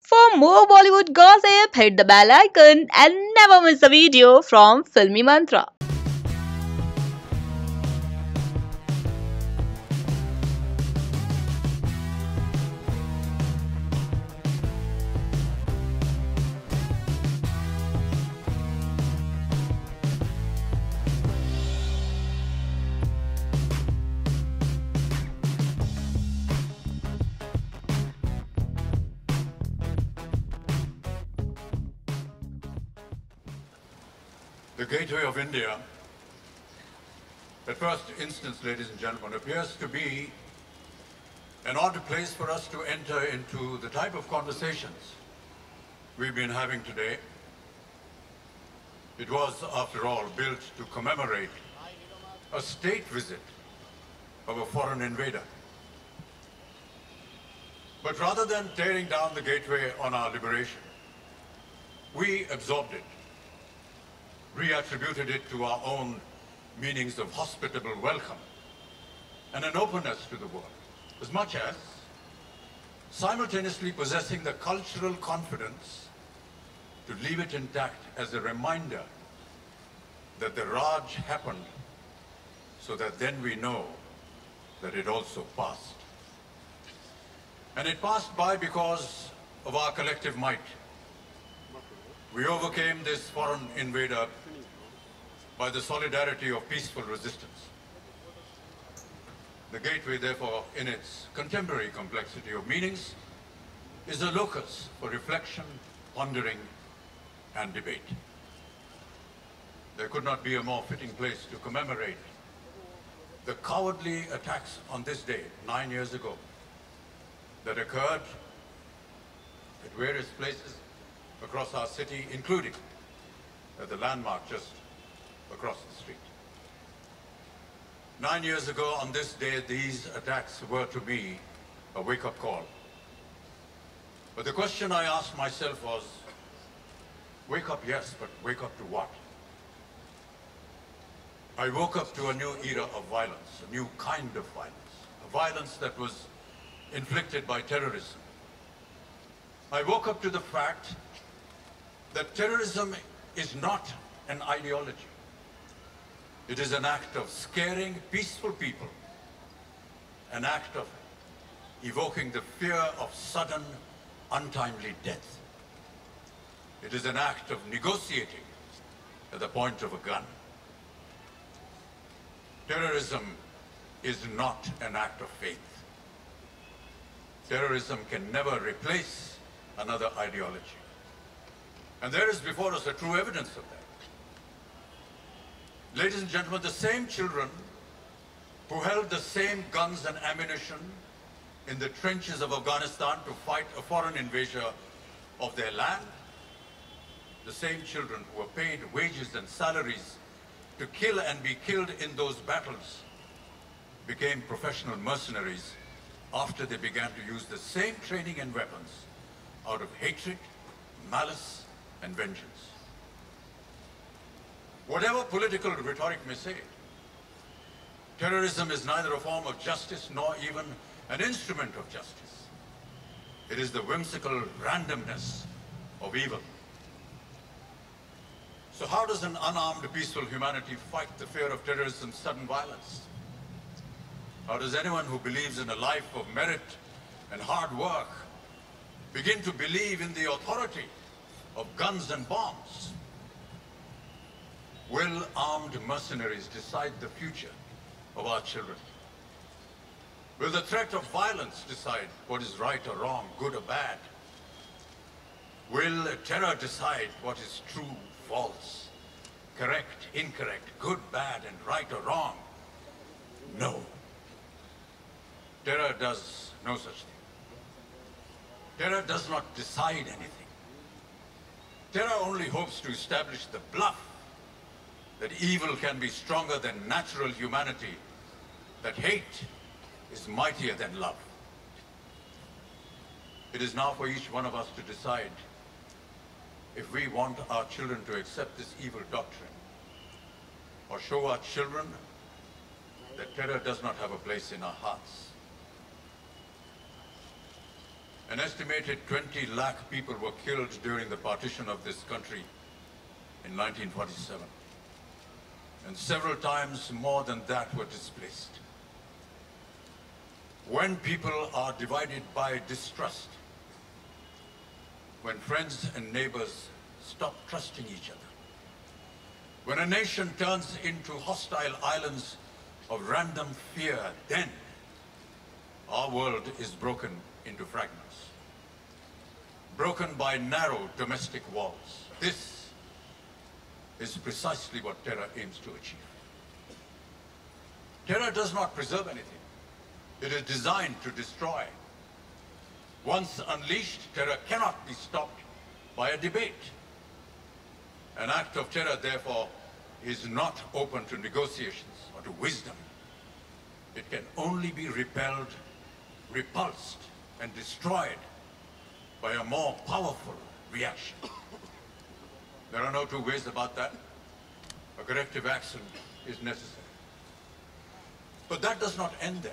For more Bollywood gossip, hit the bell icon and never miss a video from Filmy Mantra. The gateway of India, at first instance, ladies and gentlemen, appears to be an odd place for us to enter into the type of conversations we've been having today. It was, after all, built to commemorate a state visit of a foreign invader. But rather than tearing down the gateway on our liberation, we absorbed it, reattributed it to our own meanings of hospitable welcome and an openness to the world, as much as simultaneously possessing the cultural confidence to leave it intact as a reminder that the Raj happened so that then we know that it also passed. And it passed by because of our collective might. We overcame this foreign invader by the solidarity of peaceful resistance. The gateway, therefore, in its contemporary complexity of meanings, is a locus for reflection, pondering, and debate. There could not be a more fitting place to commemorate the cowardly attacks on this day, 9 years ago, that occurred at various places across our city, including at the landmark just across the street. 9 years ago on this day, these attacks were to be a wake-up call. But the question I asked myself was, wake up, yes, but wake up to what? I woke up to a new era of violence, a new kind of violence, a violence that was inflicted by terrorism. I woke up to the fact that terrorism is not an ideology. It is an act of scaring peaceful people, an act of evoking the fear of sudden, untimely death. It is an act of negotiating at the point of a gun. Terrorism is not an act of faith. Terrorism can never replace another ideology. And there is before us a true evidence of that. Ladies and gentlemen, the same children who held the same guns and ammunition in the trenches of Afghanistan to fight a foreign invasion of their land, the same children who were paid wages and salaries to kill and be killed in those battles, became professional mercenaries after they began to use the same training and weapons out of hatred, malice, and vengeance. Whatever political rhetoric may say, terrorism is neither a form of justice nor even an instrument of justice. It is the whimsical randomness of evil. So how does an unarmed, peaceful humanity fight the fear of terrorism's sudden violence? How does anyone who believes in a life of merit and hard work begin to believe in the authority of guns and bombs? Will armed mercenaries decide the future of our children? Will the threat of violence decide what is right or wrong, good or bad? Will terror decide what is true, false, correct, incorrect, good, bad, and right or wrong? No. Terror does no such thing. Terror does not decide anything. Terror only hopes to establish the bluff that evil can be stronger than natural humanity, that hate is mightier than love. It is now for each one of us to decide if we want our children to accept this evil doctrine, or show our children that terror does not have a place in our hearts. An estimated 20 lakh people were killed during the partition of this country in 1947. And several times more than that were displaced. When people are divided by distrust, when friends and neighbors stop trusting each other, when a nation turns into hostile islands of random fear, then our world is broken into fragments. Broken by narrow domestic walls. This is precisely what terror aims to achieve. Terror does not preserve anything. It is designed to destroy. Once unleashed, terror cannot be stopped by a debate. An act of terror, therefore, is not open to negotiations or to wisdom. It can only be repelled, repulsed, and destroyed by a more powerful reaction. There are no two ways about that. A corrective action is necessary. But that does not end there.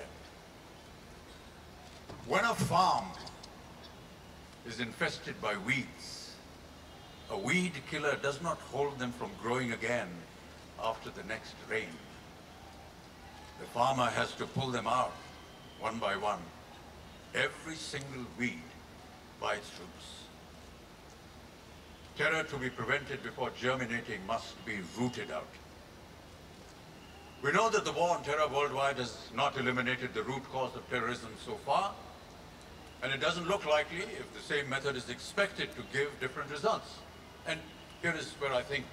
When a farm is infested by weeds, a weed killer does not hold them from growing again after the next rain. The farmer has to pull them out one by one, every single weed by its roots. Terror, to be prevented before germinating, must be rooted out. We know that the war on terror worldwide has not eliminated the root cause of terrorism so far, and it doesn't look likely if the same method is expected to give different results. And here is where I think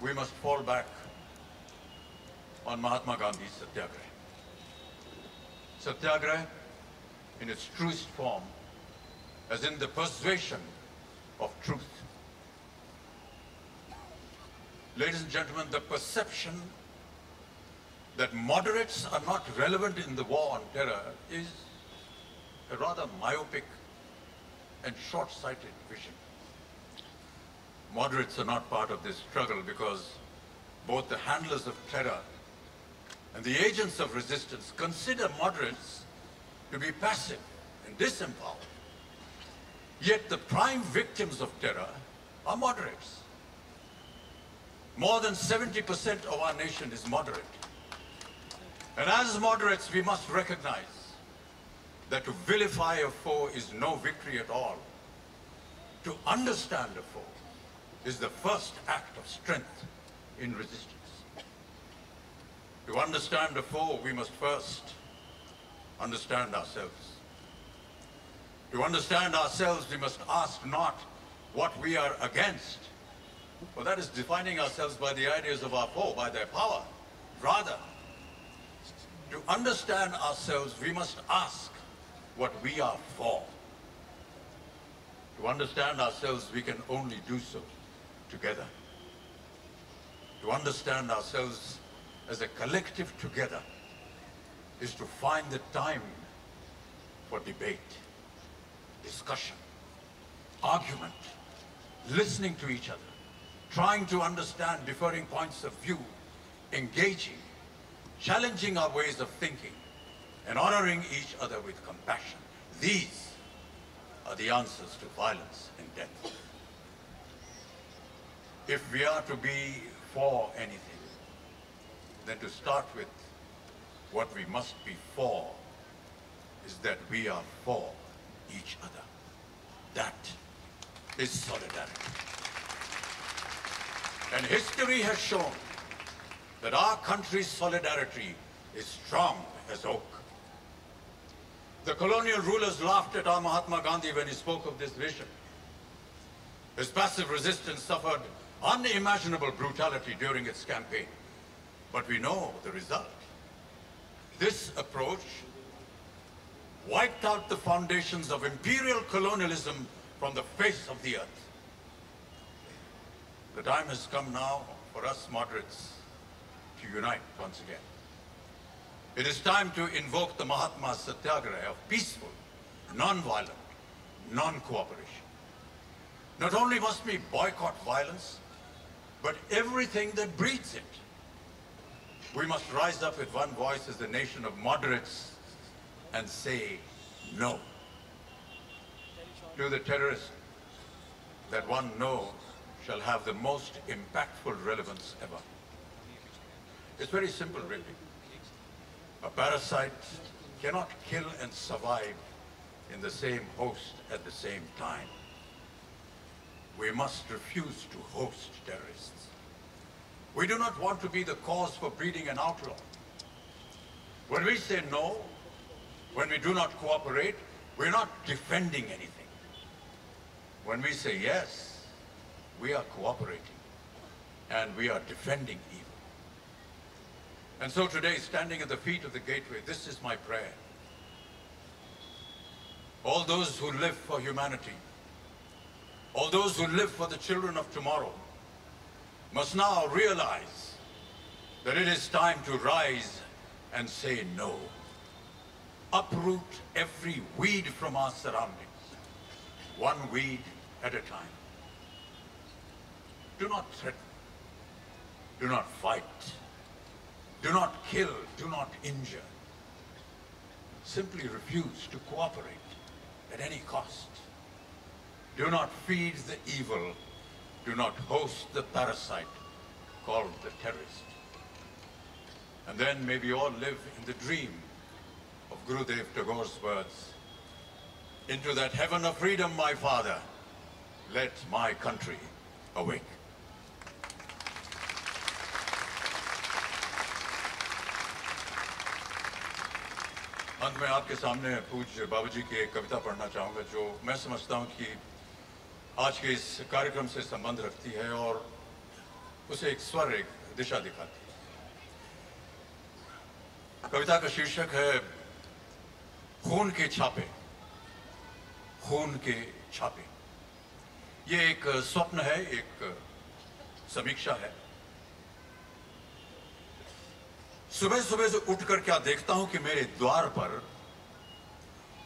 we must fall back on Mahatma Gandhi's Satyagraha. Satyagraha, in its truest form, as in the persuasion of truth. Ladies and gentlemen, the perception that moderates are not relevant in the war on terror is a rather myopic and short-sighted vision. Moderates are not part of this struggle because both the handlers of terror and the agents of resistance consider moderates to be passive and disempowered. Yet the prime victims of terror are moderates. More than 70% of our nation is moderate. And as moderates, we must recognize that to vilify a foe is no victory at all. To understand a foe is the first act of strength in resistance. To understand a foe, we must first understand ourselves. To understand ourselves, we must ask not what we are against, for that is defining ourselves by the ideas of our foe, by their power. Rather, to understand ourselves, we must ask what we are for. To understand ourselves, we can only do so together. To understand ourselves as a collective together is to find the time for debate, discussion, argument, listening to each other, trying to understand differing points of view, engaging, challenging our ways of thinking, and honoring each other with compassion. These are the answers to violence and death. If we are to be for anything, then to start with, what we must be for is that we are for each other. That is solidarity. And history has shown that our country's solidarity is strong as oak. The colonial rulers laughed at our Mahatma Gandhi when he spoke of this vision. His passive resistance suffered unimaginable brutality during its campaign. But we know the result. This approach wiped out the foundations of imperial colonialism from the face of the earth. The time has come now for us moderates to unite once again. It is time to invoke the Mahatma's Satyagraha of peaceful, non-violent, non-cooperation. Not only must we boycott violence, but everything that breeds it. We must rise up with one voice as a nation of moderates and say no. to the terrorist that one knows shall have the most impactful relevance ever. It's very simple, really. A parasite cannot kill and survive in the same host at the same time. We must refuse to host terrorists. We do not want to be the cause for breeding an outlaw. When we say no, when we do not cooperate, we're not defending anything. When we say yes, we are cooperating and we are defending evil. And so today, standing at the feet of the gateway, this is my prayer. All those who live for humanity, all those who live for the children of tomorrow, must now realize that it is time to rise and say no. Uproot every weed from our surroundings, one weed at a time. Do not threaten, do not fight, do not kill, do not injure. Simply refuse to cooperate at any cost. Do not feed the evil, do not host the parasite called the terrorist. And then may we all live in the dream of Gurudev Tagore's words, "Into that heaven of freedom, my father, let my country awake." अंत में आपके सामने पूज्य बाबूजी की एक कविता पढ़ना चाहूँगा जो मैं समझता हूँ कि आज के इस कार्यक्रम से संबंध रखती है और उसे एक स्वर, एक दिशा दिखाती है। कविता का शीर्षक है खून के छापे। खून के छापे। ये एक स्वप्न है, एक समीक्षा है। सुबह सुबह से उठकर क्या देखता हूं कि मेरे द्वार पर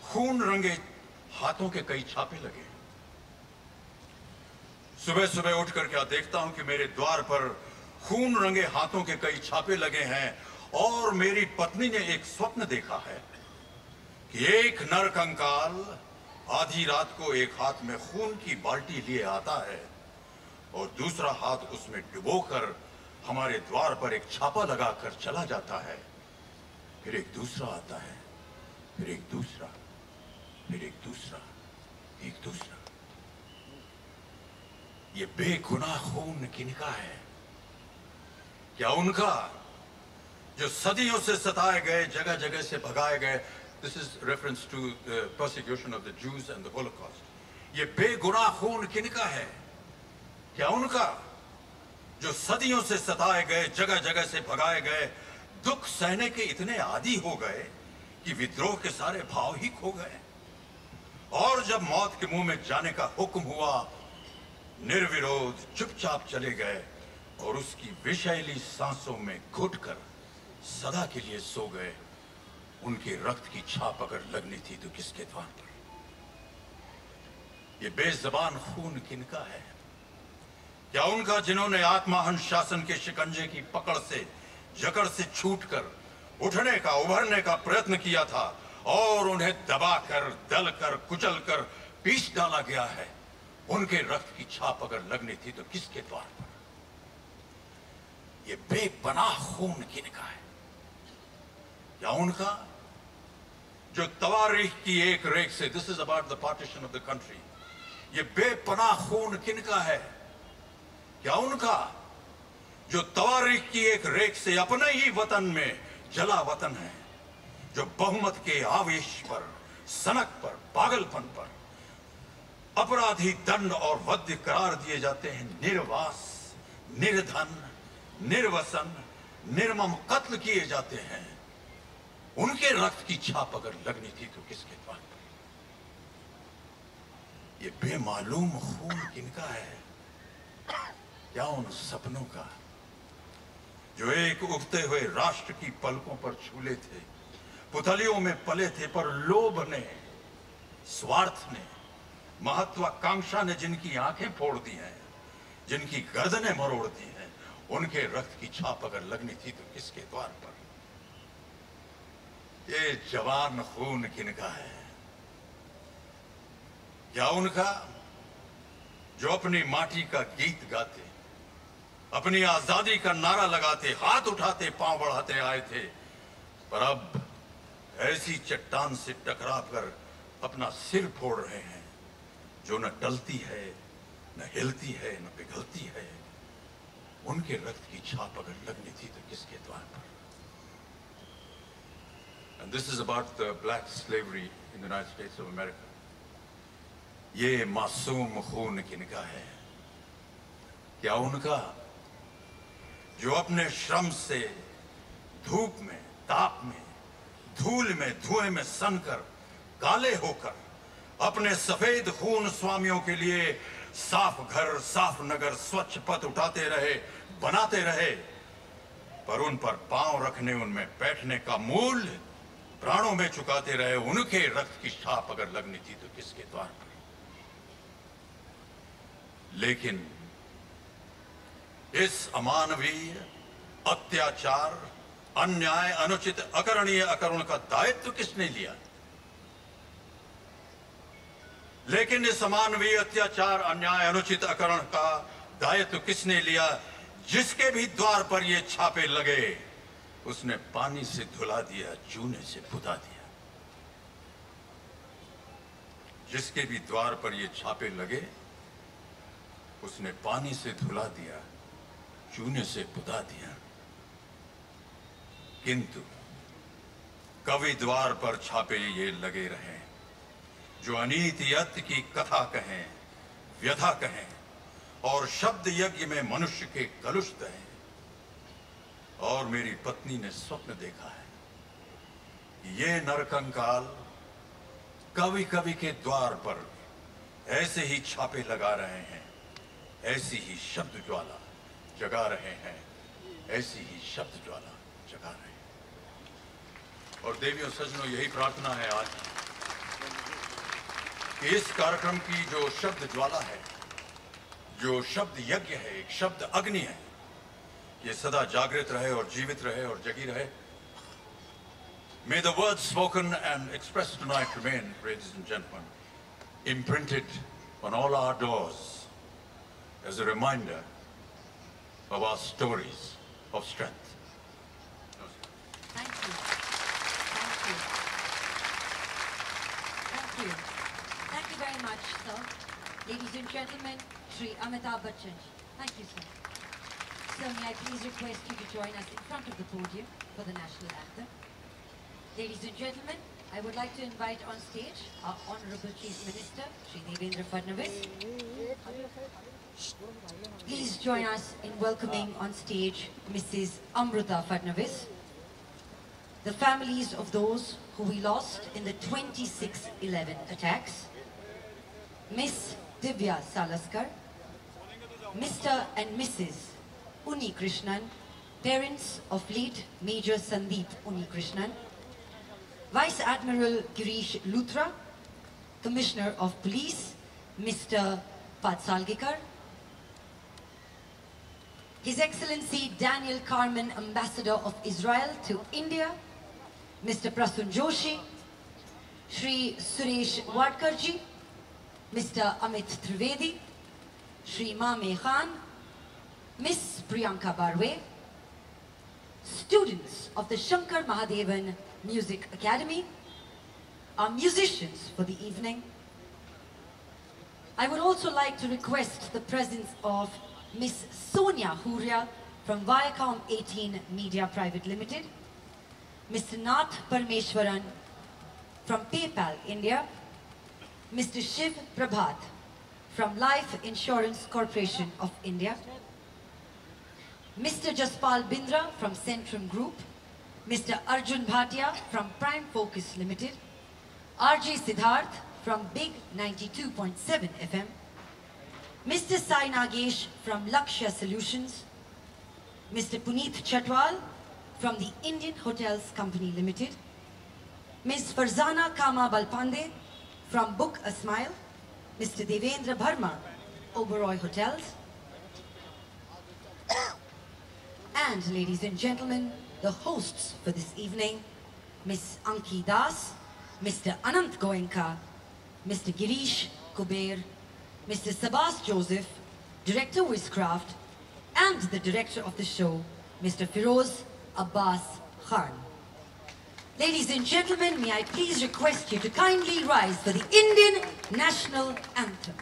खून रंगे हाथों के कई छापे लगे। सुबह सुबह उठकर क्या देखता हूं कि मेरे द्वार पर खून रंगे हाथों के कई छापे लगे हैं और मेरी पत्नी ने एक स्वप्न देखा है कि एक नर कंकाल आधी रात को एक हाथ में खून की बाल्टी लिए आता है और दूसरा हाथ उसमें डुबोकर हमारे द्वार पर एक छापा लगाकर चला जाता है। फिर एक दूसरा आता है, फिर एक दूसरा, फिर एक दूसरा, एक दूसरा। ये बेगुनाह खून किनका है? क्या उनका जो सदियों से सताए गए, जगह जगह से भगाए गए? This is reference to the persecution of the Jews and the Holocaust. ये बेगुनाह खून किनका है? क्या उनका जो सदियों से सताए गए, जगह जगह से भगाए गए, दुख सहने के इतने आदी हो गए कि विद्रोह के सारे भाव ही खो गए और जब मौत के मुंह में जाने का हुक्म हुआ, निर्विरोध चुपचाप चले गए और उसकी विषैली सांसों में घुटकर सदा के लिए सो गए। उनके रक्त की छाप अगर लगनी थी तो किसके द्वार पर? ये बेज़बान खून किनका है? क्या उनका जिन्होंने आत्माहन शासन के शिकंजे की पकड़ से, जकड़ से छूटकर उठने का, उभरने का प्रयत्न किया था और उन्हें दबाकर, दलकर, कुचलकर पीस डाला गया है? उनके रक्त की छाप अगर लगनी थी तो किसके द्वार पर? ये बेपनाह खून किनका है? या उनका जो तवारीख की एक रेख से, this is about the partition of the country, ये बेपनाह खून किनका है? क्या उनका जो तवारीख की एक रेख से अपने ही वतन में जला वतन है, जो बहुमत के आवेश पर, सनक पर, पागलपन पर अपराधी दंड और वध्य करार दिए जाते हैं, निर्वास, निर्धन, निर्वसन, निर्मम कत्ल किए जाते हैं? उनके रक्त की छाप अगर लगनी थी तो किसके द्वार पर? ये बेमालूम खून किनका है? क्या उन सपनों का जो एक उगते हुए राष्ट्र की पलकों पर छूले थे, पुतलियों में पले थे, पर लोभ ने, स्वार्थ ने, महत्वाकांक्षा ने जिनकी आंखें फोड़ दी हैं, जिनकी गर्दनें मरोड़ दी हैं, उनके रक्त की छाप अगर लगनी थी तो किसके द्वार पर? ये जवान खून किनका है? क्या उनका जो अपनी माटी का गीत गाते, अपनी आजादी का नारा लगाते, हाथ उठाते, पांव बढ़ाते आए थे, पर अब ऐसी चट्टान से टकरा कर अपना सिर फोड़ रहे हैं जो न टलती है, न हिलती है, न पिघलती है। उनके रक्त की छाप अगर लगनी थी तो किसके द्वार पर? And this is about the black slavery in the United States of America. ये मासूम खून की निगाह है। क्या उनका जो अपने श्रम से धूप में, ताप में, धूल में, धुएं में सनकर, काले होकर अपने सफेद खून स्वामियों के लिए साफ घर, साफ नगर, स्वच्छ पथ उठाते रहे, बनाते रहे, पर उन पर पांव रखने, उनमें बैठने का मूल्य प्राणों में चुकाते रहे, उनके रक्त की छाप अगर लगनी थी तो किसके द्वार पर? लेकिन इस अमानवीय, अत्याचार, अन्याय, अनुचित, अकरणीय अकरुण का दायित्व किसने लिया? लेकिन इस अमानवीय, अत्याचार, अन्याय, अनुचित, अकरण का दायित्व किसने लिया? जिसके भी द्वार पर ये छापे लगे उसने पानी से धुला दिया, चूने से पुता दिया। जिसके भी द्वार पर ये छापे लगे उसने पानी से धुला दिया, चूने से पुता दिया। किंतु कवि द्वार पर छापे ये लगे रहे जो अनीति अत्य की कथा कहें, व्यथा कहें और शब्द यज्ञ में मनुष्य के कलुष दहें। और मेरी पत्नी ने स्वप्न देखा है कि ये नरकंकाल कवि कवि के द्वार पर ऐसे ही छापे लगा रहे हैं, ऐसी ही शब्द ज्वाला जगा रहे हैं, ऐसी ही शब्द ज्वाला जगा रहे हैं। और देवियों सज्जनों, यही प्रार्थना है आज कि इस कार्यक्रम की जो शब्द ज्वाला है, जो शब्द यज्ञ है, एक शब्द अग्नि है, ये सदा जागृत रहे और जीवित रहे और जगी रहे। May the words spoken and expressed tonight remain, ladies and gentlemen, imprinted on all our doors as a reminder of our stories of strength. Thank you. Thank you. Thank you. Thank you very much, sir. Ladies and gentlemen, Shri Amitabh Bachchan. Thank you, sir. Sir, may I please request you to join us in front of the podium for the national anthem. Ladies and gentlemen, I would like to invite on stage our Honorable Chief Minister, Shri Devendra Fadnavis. Please join us in welcoming on stage Mrs. Amruta Fadnavis. The families of those who we lost in the 26/11 attacks. Miss Divya Salaskar, Mr. and Mrs. Uni Krishnan, parents of late Major Sandeep Uni Krishnan, Vice Admiral Girish Luthra, Commissioner of Police, Mr. Patsalgikar, His Excellency Daniel Carmen, Ambassador of Israel to India, Mr. Prasoon Joshi, Shri Suresh Wadkarji, Mr. Amit Trivedi, Shri Mame Khan, Miss Priyanka Barwe, students of the Shankar Mahadevan Music Academy, our musicians for the evening. I would also like to request the presence of Miss Sonia Huria from Viacom 18 Media Private Limited, Mr. Nath Parmeshwaran from PayPal India, Mr. Shiv Prabhat from Life Insurance Corporation of India, Mr. Jaspal Bindra from Centrum Group, Mr. Arjun Bhatia from Prime Focus Limited, RJ Siddharth from Big 92.7 FM, Mr. Sai Nagesh from Lakshya Solutions, Mr. Puneet Chatwal from the Indian Hotels Company Limited, Ms. Farzana Kama Balpande from Book a Smile, Mr. Devendra Bharma, Oberoi Hotels, and ladies and gentlemen, the hosts for this evening, Ms. Anki Das, Mr. Anant Goenka, Mr. Girish Kuber, Mr. Sabas Joseph, Director Witchcraft, and the Director of the show, Mr. Firoz Abbas Khan. Ladies and gentlemen, may I please request you to kindly rise for the Indian National Anthem.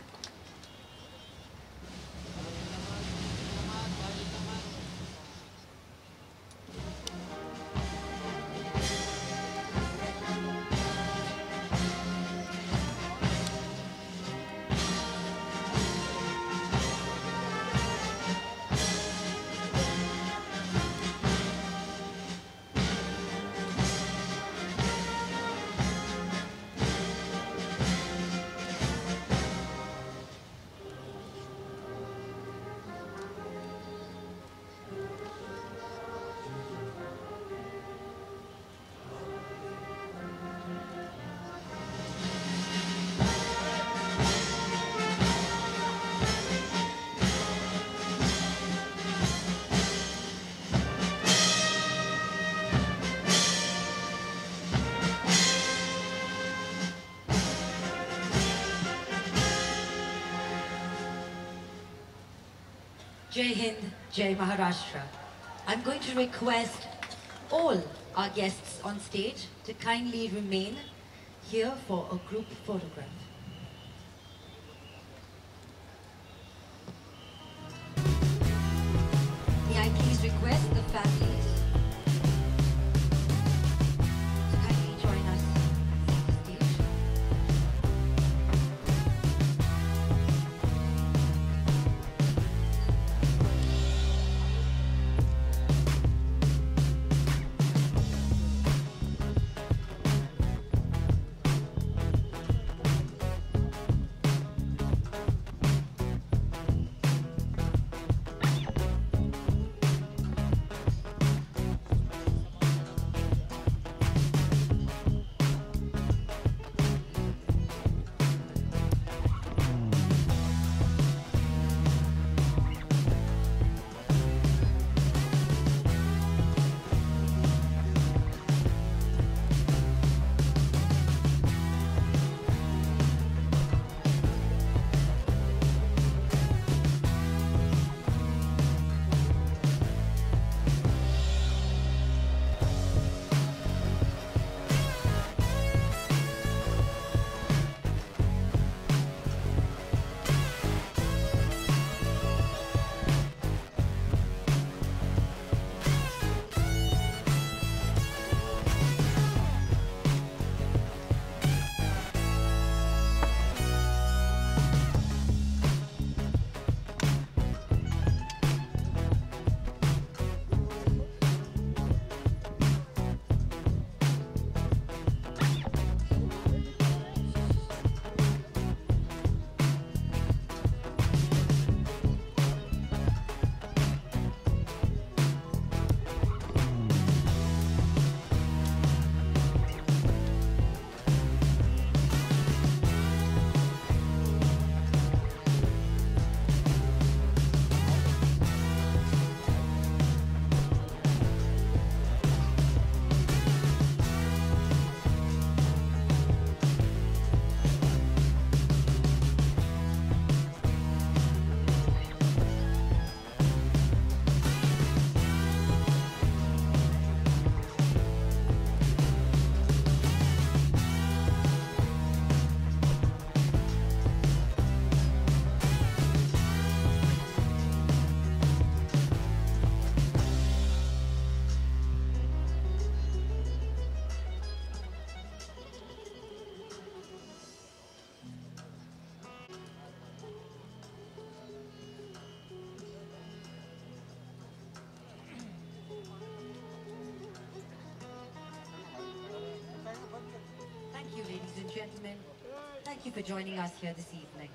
Jai Hind, Jai Maharashtra. I'm going to request all our guests on stage to kindly remain here for a group photograph. May I please request the families to kindly join us on stage. Thank you, ladies and gentlemen. Thank you for joining us here this evening.